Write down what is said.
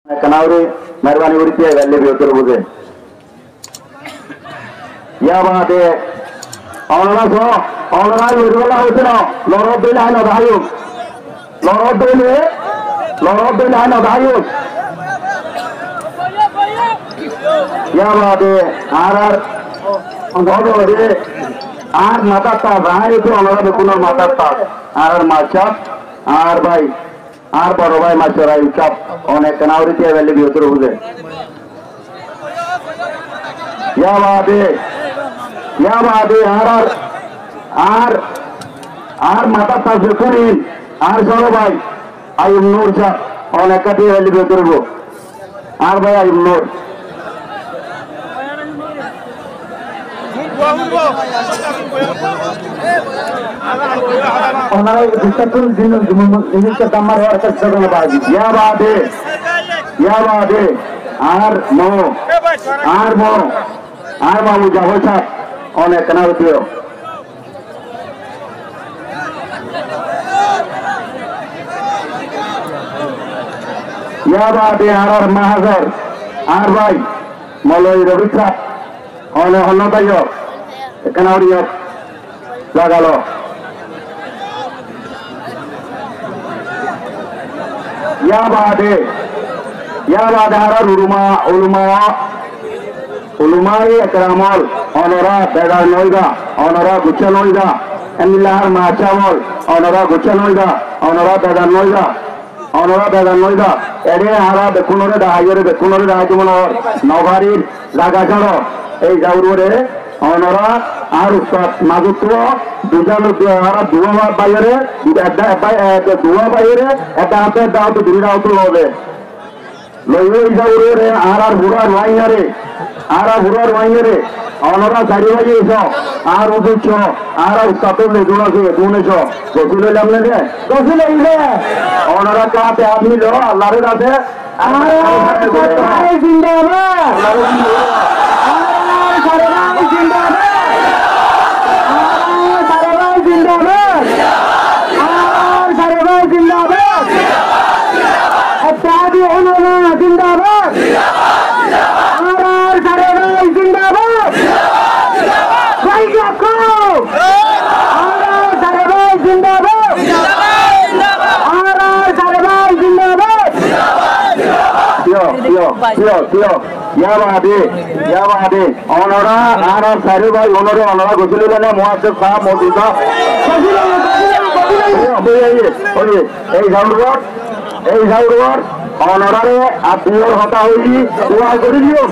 कनावरी मेहरबानी करती है वैल्यू भी उतर बुझे या बात है ऑनलाइन विरला होते ना लॉर्ड बिल है ना भाइयों लॉर्ड बिल है ना भाइयों या बात है आर बहुत बड़े आर माता ता भाई तो ऑनलाइन में कुछ माता ता आर माचा आर भाई आर बड़ो भाई माचरा इच्छाप और कनावरी की वैल्यू भी उतर बुझे या बात है आर माता ताजे कुरीन आर चलो भाई आयुम नूर चा और कटी वैल्यू भी उतर बो आर भाई आयुम नूर आर बाबू जाओ साहब और कना दियो या बात है आर महाजर आर भाई मलय रवि साहब और हल्ला भाइयों कनावरिया लगा लो या बात है हरा उलुमाई करामल ऑनरा बेगा नोइगा ऑनरा गुच्छा नोइगा एमिलार माचामल ऑनरा गुच्छा नोइगा ऑनरा बेगा नोइगा एडे हरा बेकुनरे दाहाय मनोर नगारी जागा जानो এই জাউরে অনরা আর মাগুত্র দুজন আর দুয়া বাইরে দুয়া বাইরে এটা হাতে দাও তো দুই দাও তো লবে লইবে এই জাউরে আর হুরার মাইনারে অনরা চারি বাজে এসো আর উঠছ আর উস্তাদ মেদুন আছে দুনেছ গসিল হইলাম না রে গসিল হইলে অনরা কাতে আপনি লো আল্লাহর কাছে আর জিন্দাবাদ या बादे ऑनरा आर सारे भाई ऑनरा गुजले लेने मुआज्जब साहब मौजूदा এই জাউরওয়ার অনরারে আপনি হতা হইলি দোয়া করি দিও